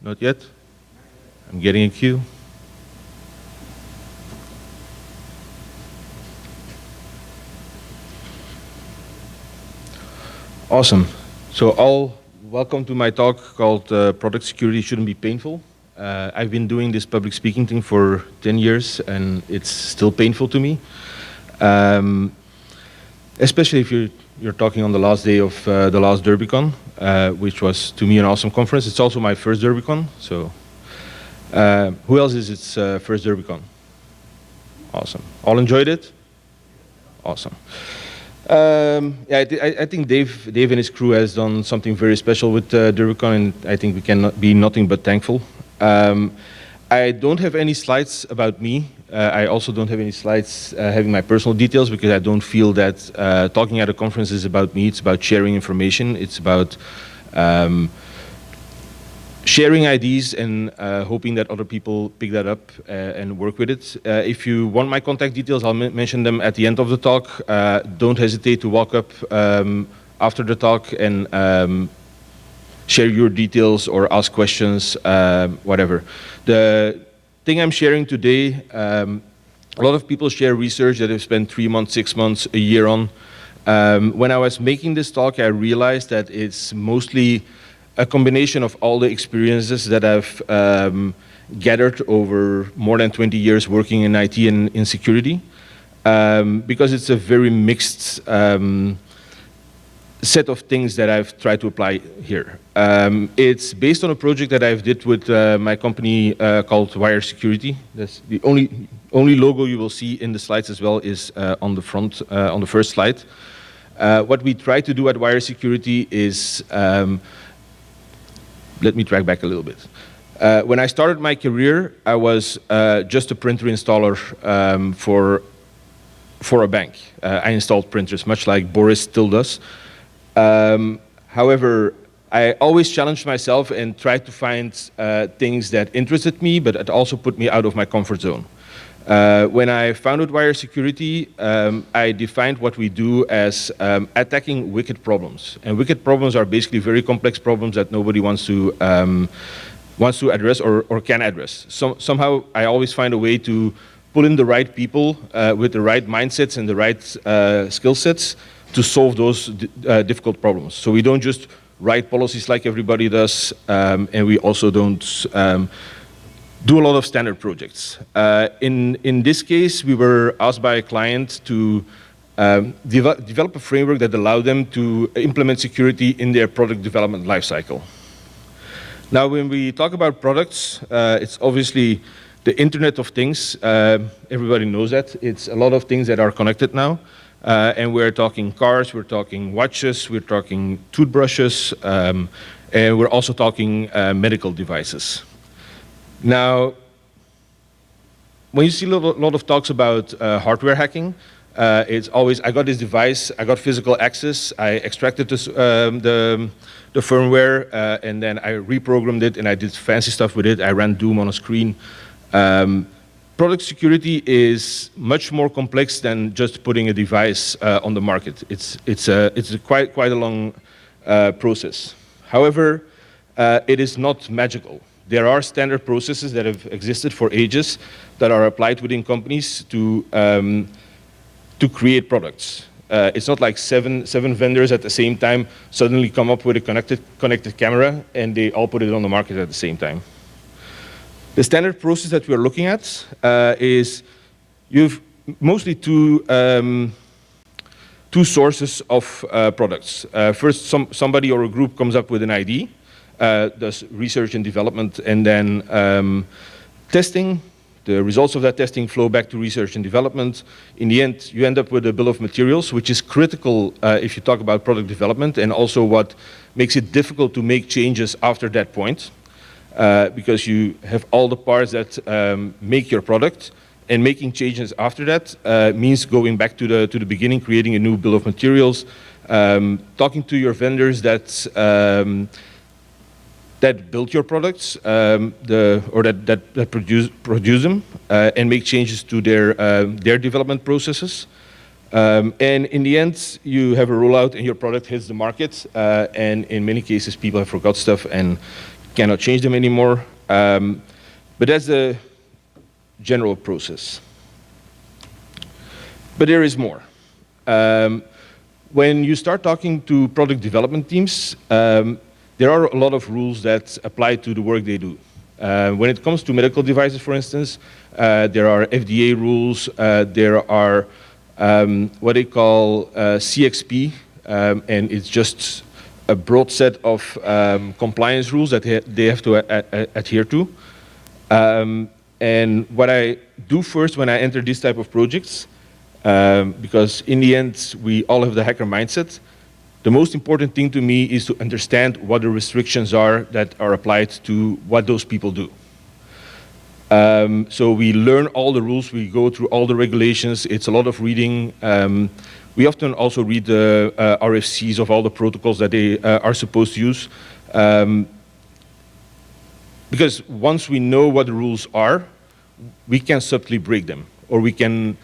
Not yet? I'm getting a cue. Awesome. So all welcome to my talk called Product Security Shouldn't Be Painful. I've been doing this public speaking thing for 10 years and it's still painful to me. Especially if you're talking on the last day of the last DerbyCon, which was to me an awesome conference. It's also my first DerbyCon, so who else is its first DerbyCon? Awesome. All enjoyed it? Awesome. Yeah, I think Dave and his crew has done something very special with DerbyCon, and I think we can be nothing but thankful. I don't have any slides about me. I also don't have any slides having my personal details because I don't feel that talking at a conference is about me. It's about sharing information. It's about sharing ideas and hoping that other people pick that up and work with it. If you want my contact details, I'll mention them at the end of the talk. Don't hesitate to walk up after the talk and share your details or ask questions, whatever. The thing I'm sharing today, a lot of people share research that they've spent 3 months, 6 months, a year on. When I was making this talk, I realized that it's mostly a combination of all the experiences that I've gathered over more than 20 years working in IT and in security, because it's a very mixed set of things that I've tried to apply here. It's based on a project that I've did with my company called Wire Security. That's the only logo you will see in the slides as well is on the front, on the first slide. What we try to do at Wire Security is let me track back a little bit. When I started my career, I was just a printer installer for a bank. I installed printers, much like Boris still does. However, I always challenged myself and tried to find things that interested me, but it also put me out of my comfort zone. When I founded Wire Security, I defined what we do as attacking wicked problems. And wicked problems are basically very complex problems that nobody wants to address or can address. Somehow, I always find a way to pull in the right people with the right mindsets and the right skill sets to solve those difficult problems. So we don't just write policies like everybody does, and we also don't do a lot of standard projects. In this case, we were asked by a client to develop a framework that allowed them to implement security in their product development lifecycle. Now, when we talk about products, it's obviously the Internet of Things. Everybody knows that. It's a lot of things that are connected now. And we're talking cars, we're talking watches, we're talking toothbrushes, and we're also talking medical devices. Now, when you see a lot of talks about hardware hacking, it's always, I got this device, I got physical access, I extracted this, the firmware, and then I reprogrammed it and I did fancy stuff with it. I ran Doom on a screen. Product security is much more complex than just putting a device on the market. It's quite a long process. However, it is not magical. There are standard processes that have existed for ages that are applied within companies to create products. It's not like seven vendors at the same time suddenly come up with a connected camera and they all put it on the market at the same time. The standard process that we're looking at is you've mostly two sources of products. First, somebody or a group comes up with an ID, does research and development, and then testing. The results of that testing flow back to research and development. In the end, you end up with a bill of materials, which is critical if you talk about product development, and also what makes it difficult to make changes after that point. Because you have all the parts that make your product, and making changes after that means going back to the beginning, creating a new bill of materials, talking to your vendors that build your products, or that produce them, and make changes to their development processes. And in the end, you have a rollout, and your product hits the market. And in many cases, people have forgot stuff, and cannot change them anymore. But that's the general process. But there is more. When you start talking to product development teams, there are a lot of rules that apply to the work they do. When it comes to medical devices, for instance, there are FDA rules, there are what they call CXP, and it's just a broad set of compliance rules that they have to adhere to. And what I do first when I enter this type of projects, because in the end, we all have the hacker mindset, the most important thing to me is to understand what the restrictions are that are applied to what those people do. So we learn all the rules, we go through all the regulations, it's a lot of reading. We often also read the RFCs of all the protocols that they are supposed to use. Because once we know what the rules are, we can subtly break them, or we can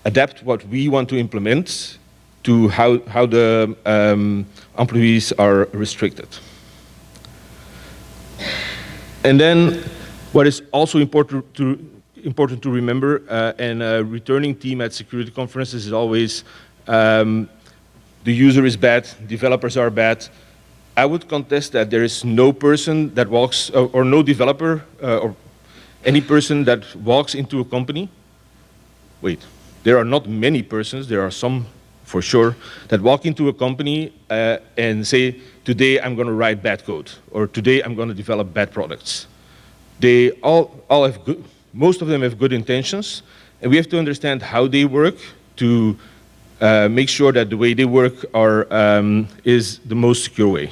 adapt what we want to implement to how the employees are restricted. And then what is also important to remember, and a returning team at security conferences is always the user is bad, developers are bad. I would contest that there is no person that walks, or no developer, or any person that walks into a company. Wait, there are not many persons, there are some for sure, that walk into a company and say, today I'm going to write bad code, or today I'm going to develop bad products. They all have good, most of them have good intentions, and we have to understand how they work to make sure that the way they work is the most secure way.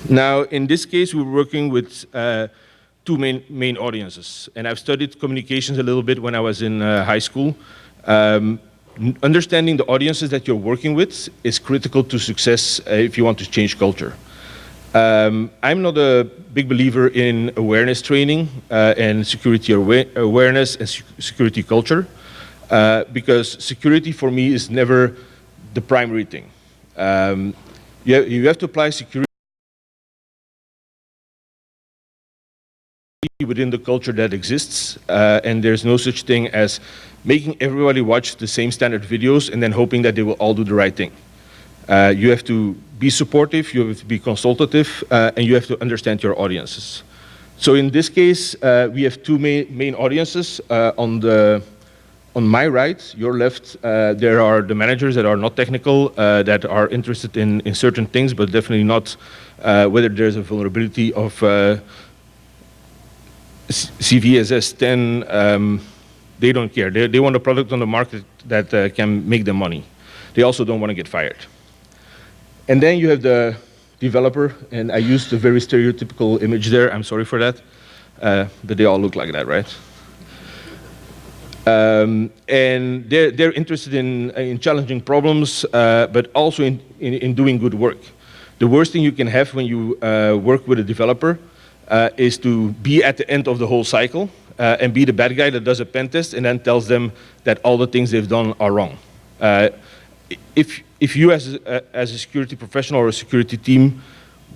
Now, in this case, we're working with two main audiences, and I've studied communications a little bit when I was in high school. Understanding the audiences that you're working with is critical to success if you want to change culture. I'm not a big believer in awareness training and security awareness and security culture, because security for me is never the primary thing. You have to apply security within the culture that exists, and there's no such thing as making everybody watch the same standard videos and then hoping that they will all do the right thing. You have to be supportive, you have to be consultative, and you have to understand your audiences. So in this case, we have two main audiences. On my right, your left, there are the managers that are not technical, that are interested in certain things, but definitely not whether there's a vulnerability of CVSS 10. They don't care. They want a product on the market that can make them money. They also don't want to get fired. And then you have the developer, and I used a very stereotypical image there. I'm sorry for that, but they all look like that, right? And they're interested in challenging problems, but also in doing good work. The worst thing you can have when you work with a developer is to be at the end of the whole cycle and be the bad guy that does a pen test and then tells them that all the things they've done are wrong. If you as a security professional or a security team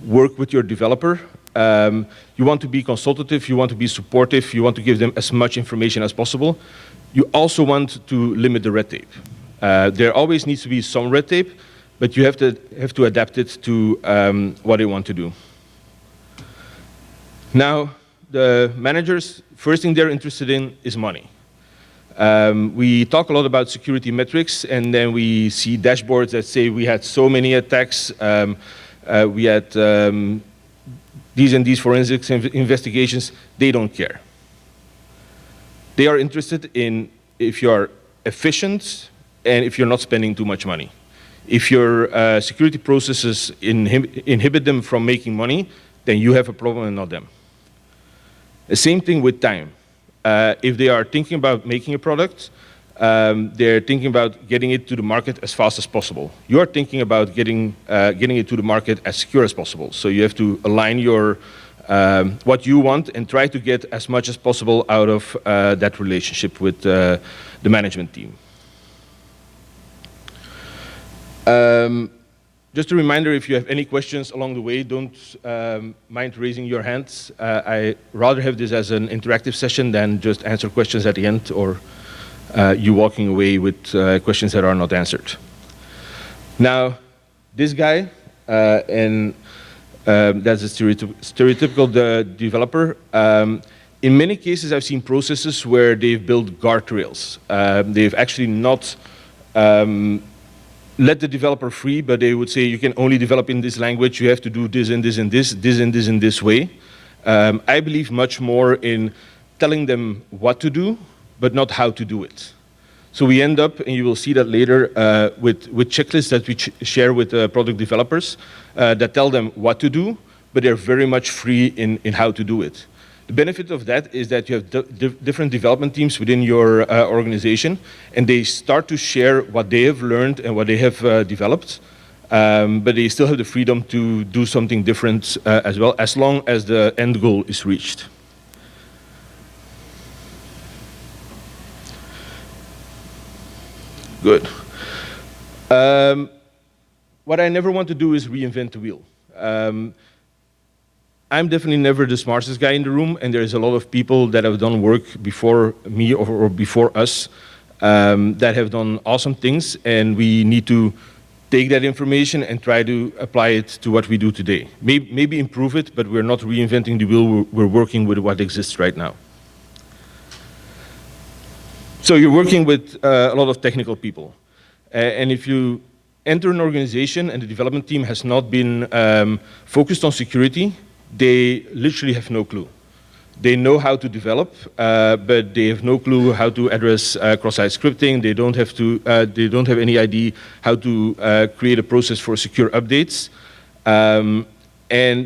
work with your developer, you want to be consultative, you want to be supportive, you want to give them as much information as possible. You also want to limit the red tape. There always needs to be some red tape, but you have to adapt it to what they want to do. Now, the managers, first thing they're interested in is money. We talk a lot about security metrics, and then we see dashboards that say we had so many attacks, we had these and these forensics investigations. They don't care. They are interested in if you are efficient and if you're not spending too much money. If your security processes inhibit them from making money, then you have a problem and not them. The same thing with time. If they are thinking about making a product, they're thinking about getting it to the market as fast as possible. You are thinking about getting it to the market as secure as possible. So you have to align your what you want and try to get as much as possible out of that relationship with the management team. Just a reminder, if you have any questions along the way, don't mind raising your hands. I rather have this as an interactive session than just answer questions at the end or you walking away with questions that are not answered. Now, this guy, and that's a stereotypical developer. In many cases, I've seen processes where they've built guardrails. They've actually not let the developer free, but they would say you can only develop in this language, you have to do this and this and this, this and this in this way. I believe much more in telling them what to do, but not how to do it. So we end up, and you will see that later, with checklists that we share with product developers that tell them what to do, but they're very much free in how to do it. The benefit of that is that you have different development teams within your organization, and they start to share what they have learned and what they have developed, but they still have the freedom to do something different as well, as long as the end goal is reached. Good. What I never want to do is reinvent the wheel. I'm definitely never the smartest guy in the room, and there's a lot of people that have done work before me or before us that have done awesome things, and we need to take that information and try to apply it to what we do today. Maybe improve it, but we're not reinventing the wheel, we're working with what exists right now. So you're working with a lot of technical people, and if you enter an organization and the development team has not been focused on security, they literally have no clue. They know how to develop, but they have no clue how to address cross-site scripting. They don't have any idea how to create a process for secure updates, and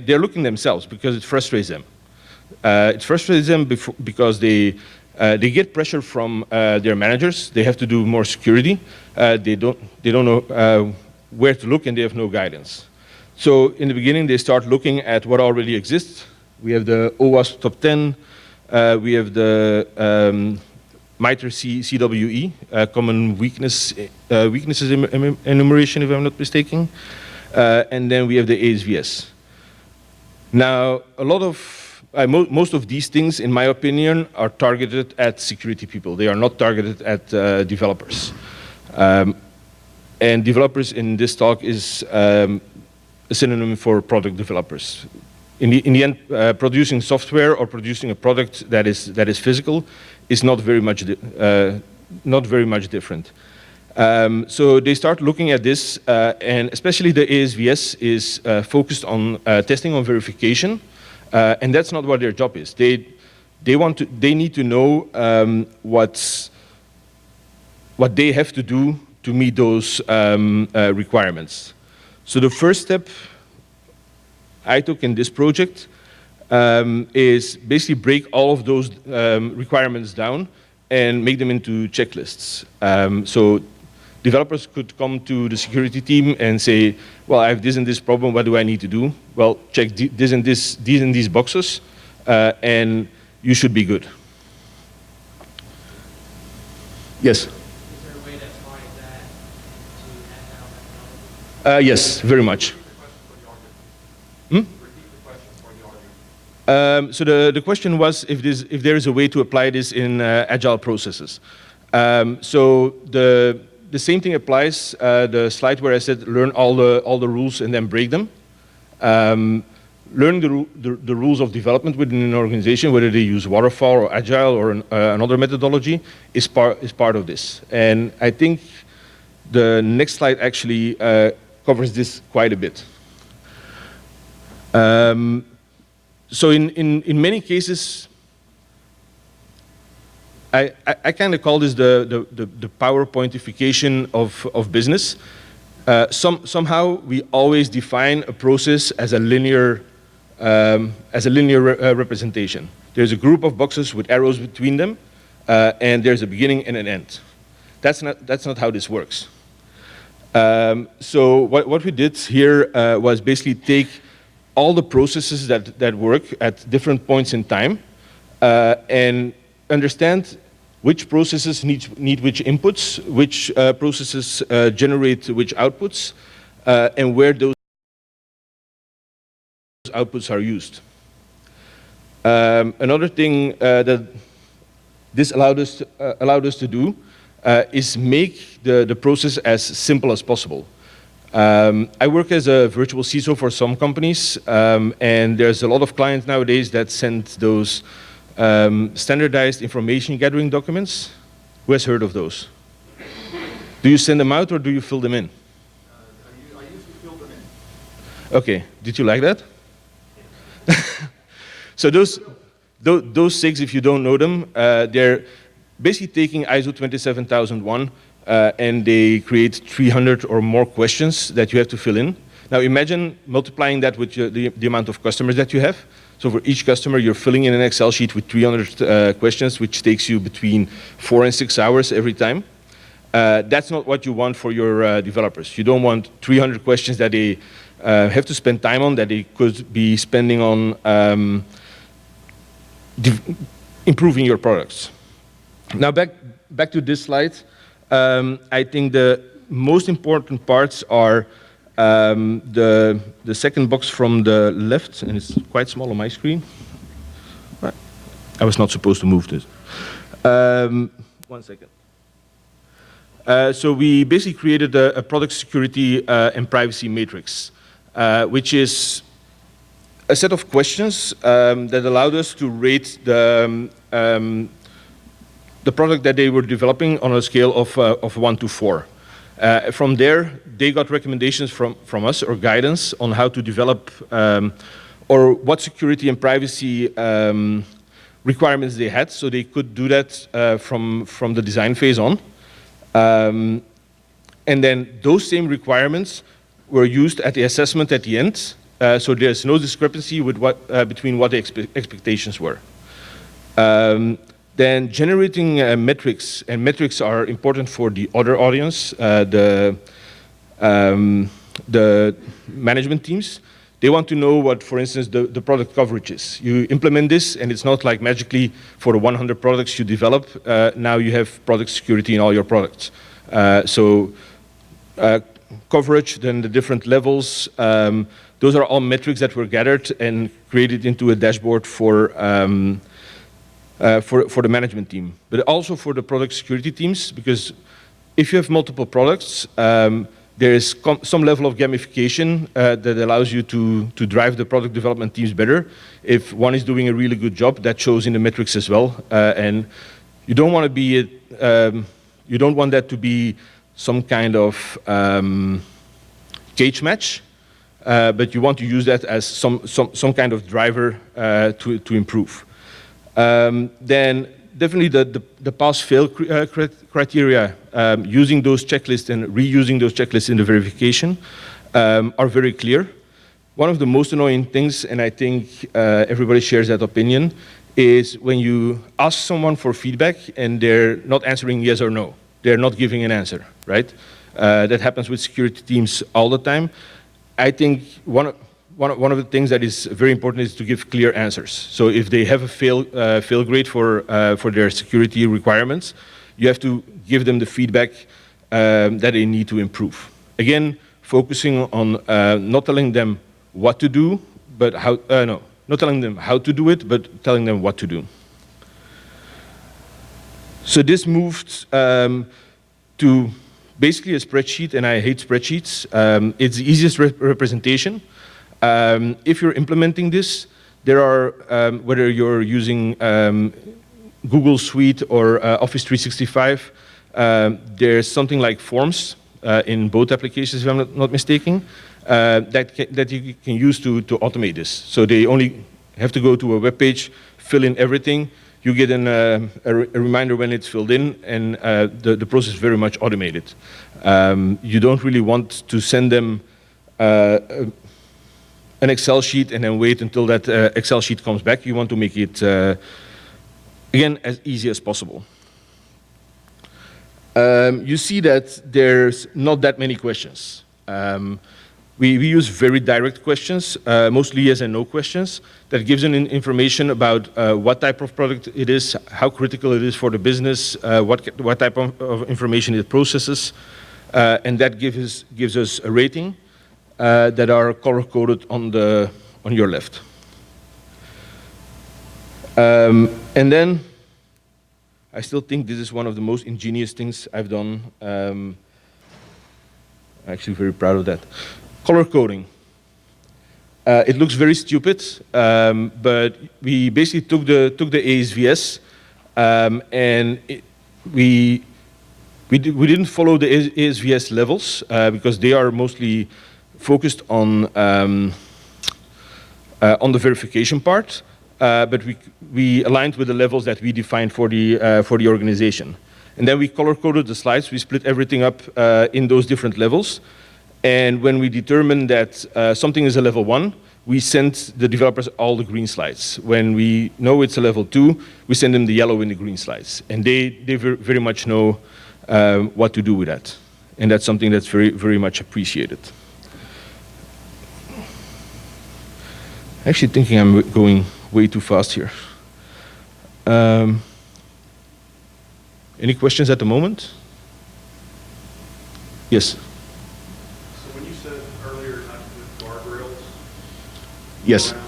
they're looking themselves because it frustrates them. It frustrates them because they get pressure from their managers. They have to do more security. They don't know where to look, and they have no guidance. So in the beginning, they start looking at what already exists. We have the OWASP top 10. We have the MITRE CWE, common weaknesses enumeration, if I'm not mistaken. And then we have the ASVS. Now, most of these things, in my opinion, are targeted at security people. They are not targeted at developers. And developers in this talk is a synonym for product developers. In the end, producing software or producing a product that is physical is not very much different. So they start looking at this, and especially the ASVS is focused on testing on verification, and that's not what their job is. They need to know what they have to do to meet those requirements. So the first step I took in this project is basically break all of those requirements down and make them into checklists. So developers could come to the security team and say, well, I have this and this problem, what do I need to do? Well, check this and this, these and these boxes, and you should be good. Yes? Is there a way to apply that to Agile methodology? Yes, very much. So the question was if there is a way to apply this in Agile processes. So the same thing applies. The slide where I said learn all the rules and then break them. Learning the rules of development within an organization, whether they use Waterfall or Agile or another methodology, is part of this. And I think the next slide actually covers this quite a bit. So in many cases, I kind of call this the PowerPointification of business. Somehow we always define a process as a linear representation. There's a group of boxes with arrows between them, and there's a beginning and an end. That's not how this works. So what we did here was basically take all the processes that work at different points in time and understand which processes need which inputs, which processes generate which outputs, and where those outputs are used. Another thing that this allowed us to do is make the process as simple as possible. I work as a virtual CISO for some companies, and there's a lot of clients nowadays that send those standardized information gathering documents. Who has heard of those? Do you send them out or do you fill them in? I usually fill them in. Okay, did you like that? So those 6, if you don't know them, they're basically taking ISO 27001 and they create 300 or more questions that you have to fill in. Now imagine multiplying that with the amount of customers that you have. So for each customer, you're filling in an Excel sheet with 300 questions, which takes you between 4 and 6 hours every time. That's not what you want for your developers. You don't want 300 questions that they have to spend time on, that they could be spending on improving your products. Now back to this slide. I think the most important parts are the second box from the left, and it's quite small on my screen. I was not supposed to move this. 1 second. So we basically created a product security and privacy matrix, which is a set of questions that allowed us to rate the product that they were developing on a scale of 1 to 4. From there, they got recommendations from us or guidance on how to develop or what security and privacy requirements they had, so they could do that from the design phase on. And then those same requirements were used at the assessment at the end, so there's no discrepancy with between what the expectations were. Then generating metrics, and metrics are important for the other audience, the management teams. They want to know what, for instance, the product coverage is. You implement this, and it's not like magically for the 100 products you develop, now you have product security in all your products. Coverage, then the different levels, those are all metrics that were gathered and created into a dashboard for the management team, but also for the product security teams, because if you have multiple products, there is some level of gamification that allows you to drive the product development teams better. If one is doing a really good job, that shows in the metrics as well, and you don't want to be you don't want that to be some kind of cage match, but you want to use that as some kind of driver to improve. Then definitely the pass-fail criteria, using those checklists and reusing those checklists in the verification are very clear. One of the most annoying things, and I think everybody shares that opinion, is when you ask someone for feedback and they're not answering yes or no. They're not giving an answer, right? That happens with security teams all the time. I think one of the things that is very important is to give clear answers. So if they have a fail grade for their security requirements, you have to give them the feedback that they need to improve. Again, focusing on not telling them what to do, but how, not telling them how to do it, but telling them what to do. So this moved to basically a spreadsheet, and I hate spreadsheets. It's the easiest representation. If you're implementing this, there are, whether you're using Google Suite or Office 365, there's something like forms in both applications, if I'm not mistaken, that you can use to automate this. So they only have to go to a web page, fill in everything, you get a reminder when it's filled in, and the process is very much automated. You don't really want to send them an Excel sheet and then wait until that Excel sheet comes back. You want to make it, again, as easy as possible. You see that there's not that many questions. We use very direct questions, mostly yes and no questions, that gives an information about what type of product it is, how critical it is for the business, what type of information it processes, and that gives us a rating. that are color-coded on your left. And then, I still think this is one of the most ingenious things I've done. I'm actually very proud of that. Color coding. It looks very stupid, but we basically took the ASVS, and we didn't follow the ASVS levels because they are mostly focused on the verification part. But we aligned with the levels that we defined for the organization. And then we color-coded the slides. We split everything up in those different levels. And when we determine that something is a level 1, we send the developers all the green slides. When we know it's a level 2, we send them the yellow and the green slides. And they very much know what to do with that. And that's something that's very, very much appreciated. Actually thinking I'm going way too fast here. Any questions at the moment? Yes? So when you said earlier not to put guardrails Yes. around, do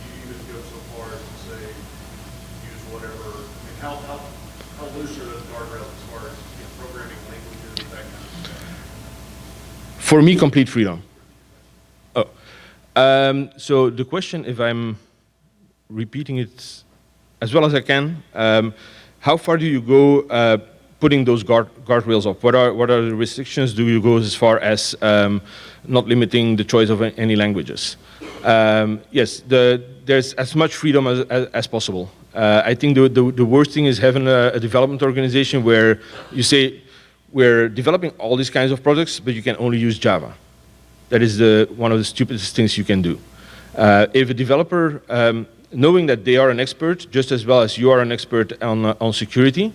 you even go so far as to say use whatever, how loose are those guardrails as far as programming languages, that kind of stuff? For me, complete freedom. Oh. So the question, if I'm repeating it as well as I can, how far do you go putting those guardrails up? What are the restrictions? Do you go as far as not limiting the choice of any languages? Yes, there's as much freedom as possible. I think the worst thing is having a development organization where you say, we're developing all these kinds of products, but you can only use Java. That is one of the stupidest things you can do. If a developer, knowing that they are an expert, just as well as you are an expert on security,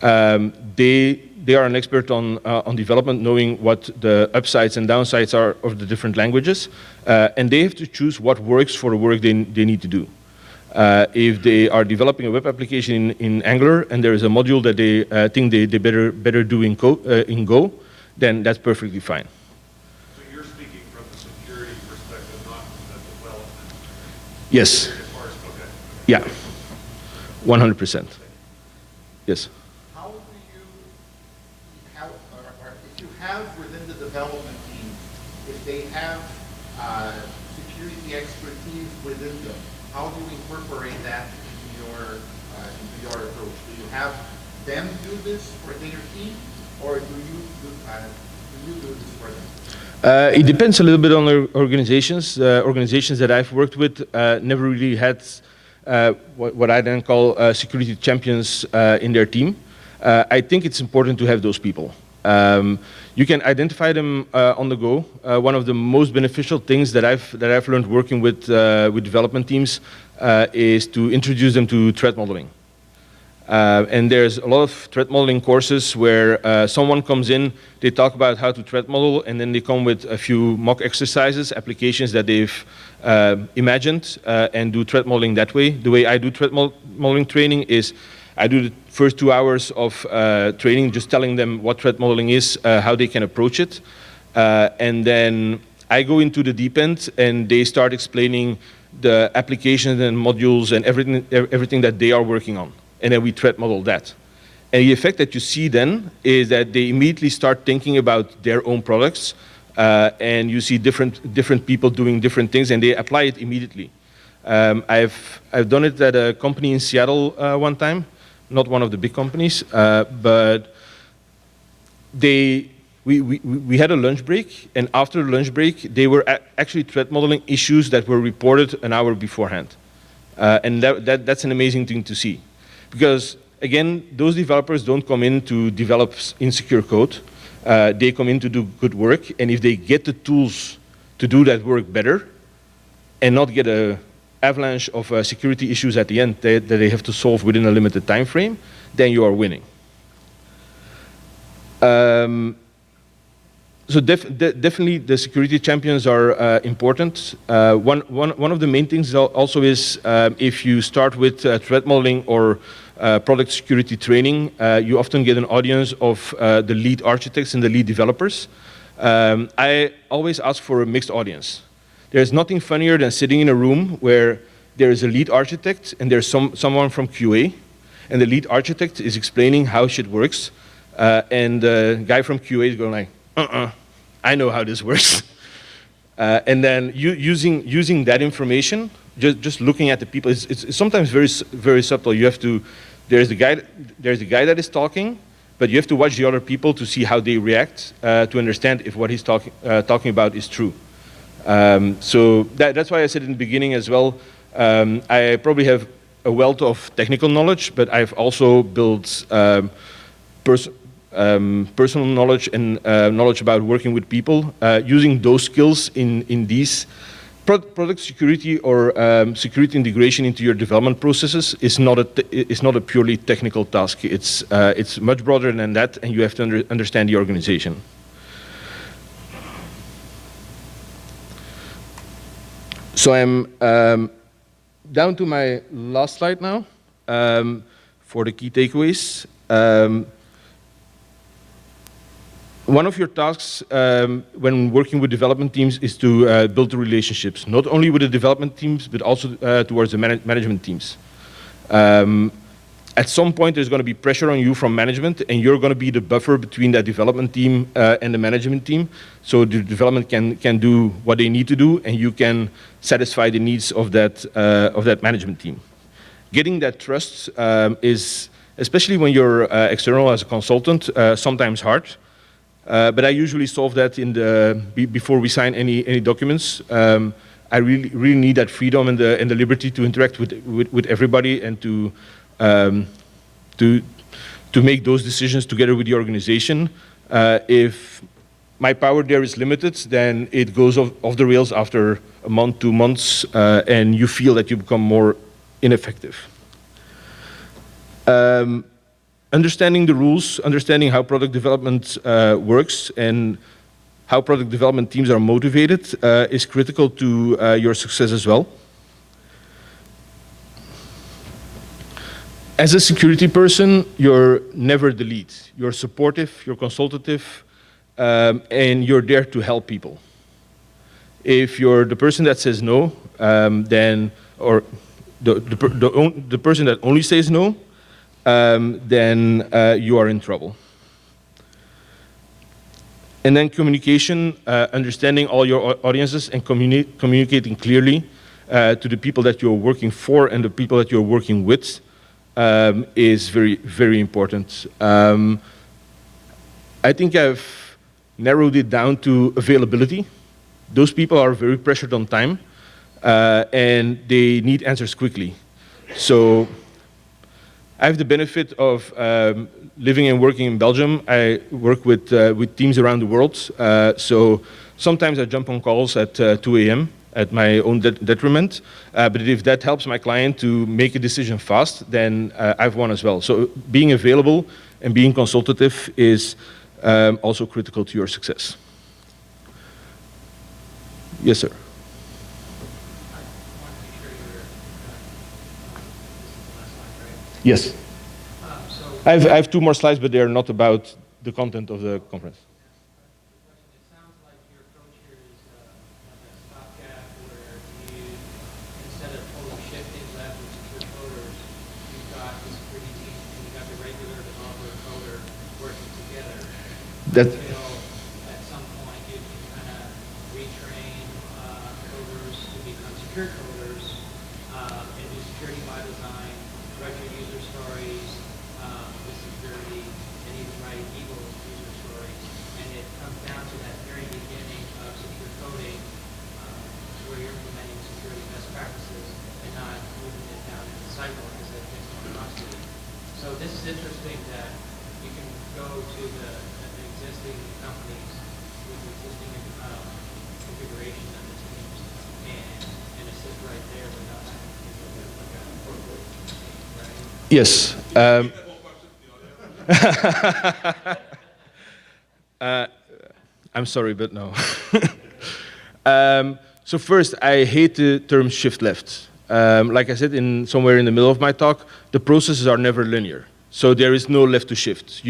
they are an expert on development, knowing what the upsides and downsides are of the different languages, and they have to choose what works for the work they need to do. If they are developing a web application in Angular and there is a module that they think they better do in Go, then that's perfectly fine. So you're speaking from the security perspective, not the development. Yes. As far as, okay. Yeah. 100%. Yes. How do you, or if you have within the development team, if they have security expertise within them, how do you incorporate that into your approach? Do you have them do this for their team, or do you do this for them? It depends a little bit on the organizations. Organizations that I've worked with never really had what I then call security champions in their team. I think it's important to have those people. You can identify them on the go. One of the most beneficial things that I've learned working with development teams is to introduce them to threat modeling. And there's a lot of threat modeling courses where someone comes in, they talk about how to threat model, and then they come with a few mock exercises, applications that they've imagined, and do threat modeling that way. The way I do threat modeling training is I do the first 2 hours of training just telling them what threat modeling is, how they can approach it. And then I go into the deep end and they start explaining the applications and modules and everything that they are working on. And then we threat model that. And the effect that you see then is that they immediately start thinking about their own products, and you see different people doing different things, and they apply it immediately. I've done it at a company in Seattle one time, not one of the big companies, but we had a lunch break, and after the lunch break, they were actually threat modeling issues that were reported an hour beforehand. And that's an amazing thing to see. Because, again, those developers don't come in to develop insecure code. They come in to do good work, and if they get the tools to do that work better and not get an avalanche of security issues at the end that they have to solve within a limited time frame, then you are winning. So definitely the security champions are important. One of the main things also is if you start with threat modeling or product security training, you often get an audience of the lead architects and the lead developers. I always ask for a mixed audience. There's nothing funnier than sitting in a room where there is a lead architect and there's someone from QA, and the lead architect is explaining how shit works, and the guy from QA is going like, I know how this works. And then using that information, just looking at the people, it's sometimes very subtle. You have to, there's the guy that is talking, but you have to watch the other people to see how they react to understand if what he's talking about is true. So that's why I said in the beginning as well, I probably have a wealth of technical knowledge, but I've also built personal knowledge and knowledge about working with people. Using those skills in these product security or security integration into your development processes is not a purely technical task. It's much broader than that, and you have to understand the organization. So I'm down to my last slide now for the key takeaways. One of your tasks when working with development teams is to build the relationships, not only with the development teams, but also towards the management teams. At some point, there's going to be pressure on you from management, and you're going to be the buffer between that development team and the management team. So the development can do what they need to do, and you can satisfy the needs of that management team. Getting that trust is, especially when you're external as a consultant, sometimes hard. But I usually solve that before we sign any documents. I really need that freedom and the liberty to interact with everybody and to make those decisions together with the organization. If my power there is limited, then it goes off the rails after a month, 2 months, and you feel that you become more ineffective. Understanding the rules, understanding how product development works, and how product development teams are motivated is critical to your success as well. As a security person, you're never the lead. You're supportive, you're consultative, and you're there to help people. If you're the person that says no, then, or the person that only says no, then you are in trouble. And then communication, understanding all your audiences and communicating clearly to the people that you're working for and the people that you're working with is very, very important. I think I've narrowed it down to availability. Those people are very pressured on time, and they need answers quickly. So I have the benefit of living and working in Belgium. I work with teams around the world. So sometimes I jump on calls at 2 a.m. at my own detriment. But if that helps my client to make a decision fast, then I've won as well. So being available and being consultative is also critical to your success. Yes, sir. Yes. I have 2 more slides, but they are not about the content of the conference. It sounds like your approach here is a stopgap where you, instead of totally shifting left with secure coders, you've got the security team and you've got the regular developer and coder working together. Until at some point you can kind of retrain coders to become secure coders and do security by design, write your user stories with security, and even write evil user stories. And it comes down to that very beginning of secure coding where you're implementing security best practices and not moving it down in the cycle because that gets more costly. So this is interesting that you can go to the existing companies with existing configuration of the teams and assist right there without having to do like a corporate thing, right? Yes. I'm sorry, but no. So first, I hate the term shift left. Like I said somewhere in the middle of my talk, the processes are never linear. So there is no left to shift.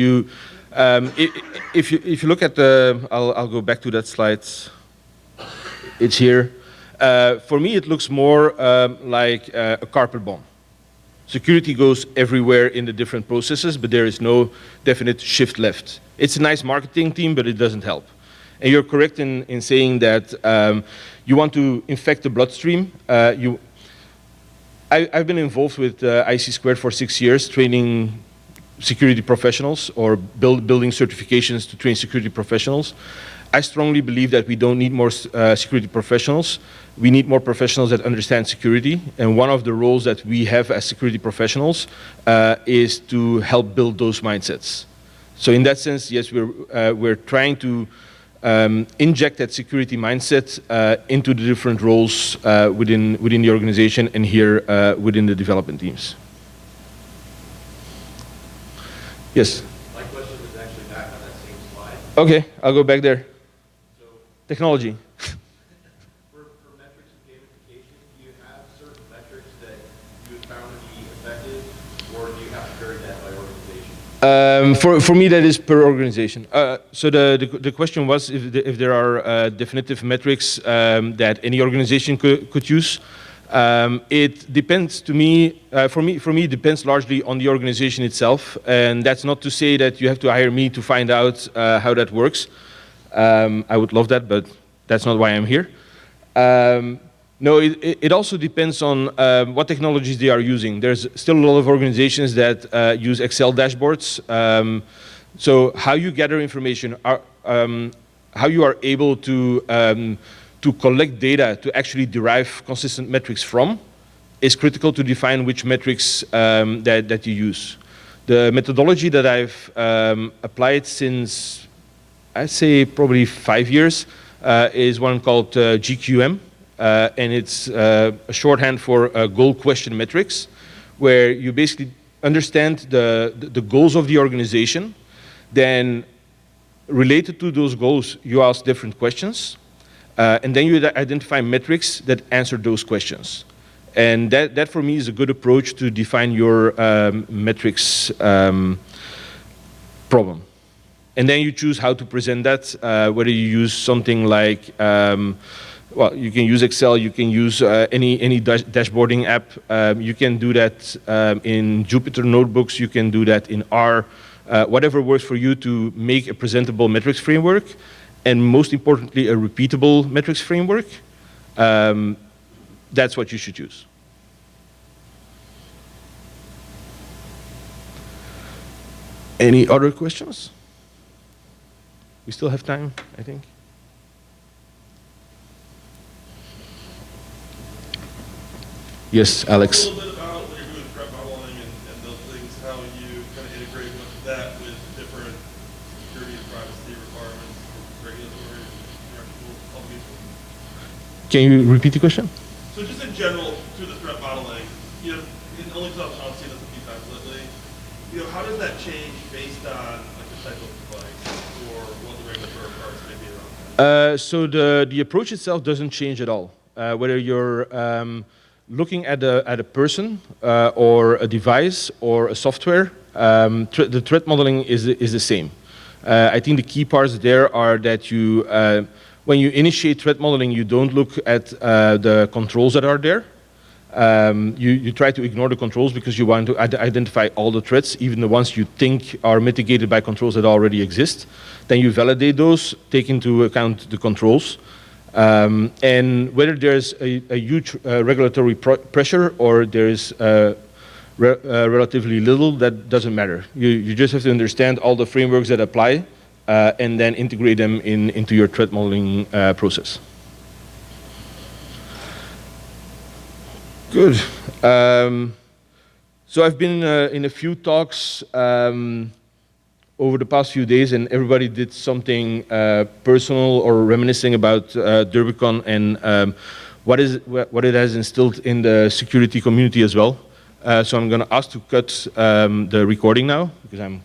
If you look at the, I'll go back to that slide. It's here. For me, it looks more like a carpet bomb. Security goes everywhere in the different processes, but there is no definite shift left. It's a nice marketing team, but it doesn't help. And you're correct in saying that you want to infect the bloodstream. I've been involved with IC2 for 6 years, training security professionals or building certifications to train security professionals. I strongly believe that we don't need more security professionals. We need more professionals that understand security. And one of the roles that we have as security professionals is to help build those mindsets. So in that sense, yes, we're trying to inject that security mindset into the different roles within the organization and here within the development teams. Yes? My question was actually back on that same slide. Okay, I'll go back there. So Technology. for metrics and gamification, do you have certain metrics that you have found to be effective, or do you have to vary that by organization? For me, that is per organization. So the question was if there are definitive metrics that any organization could use. It depends to me, for me, it depends largely on the organization itself. And that's not to say that you have to hire me to find out how that works. I would love that, but that's not why I'm here. No, it also depends on what technologies they are using. There's still a lot of organizations that use Excel dashboards. So how you gather information, how you are able to collect data to actually derive consistent metrics from is critical to define which metrics that you use. The methodology that I've applied since, I'd say probably 5 years, is one called GQM. And it's a shorthand for goal question metrics, where you basically understand the goals of the organization. Then related to those goals, you ask different questions. And then you identify metrics that answer those questions. And that for me is a good approach to define your metrics problem. And then you choose how to present that, whether you use something like, well, you can use Excel, you can use any dashboarding app. You can do that in Jupyter Notebooks, you can do that in R, whatever works for you to make a presentable metrics framework. And most importantly, a repeatable metrics framework, that's what you should use. Any other questions? We still have time, I think. Yes, Alex. A little bit about what you're doing with threat modeling and those things, how you kind of integrate with that with different security and privacy requirements, regulatory, practical obligations. Can you repeat the question? So just in general, through the threat modeling, you know, and only because I've seen this a few times lately, you know, how does that change based on like the type of device or what the regulatory requirements may be around that? So the approach itself doesn't change at all. Whether you're looking at a person or a device or a software, the threat modeling is the same. I think the key parts there are that you, when you initiate threat modeling, you don't look at the controls that are there. You try to ignore the controls because you want to identify all the threats, even the ones you think are mitigated by controls that already exist. Then you validate those, take into account the controls. And whether there's a huge regulatory pressure or there's relatively little, that doesn't matter. You just have to understand all the frameworks that apply and then integrate them into your threat modeling process. Good. So I've been in a few talks over the past few days, and everybody did something personal or reminiscing about DerbyCon and what it has instilled in the security community as well. So I'm going to ask to cut the recording now because I'm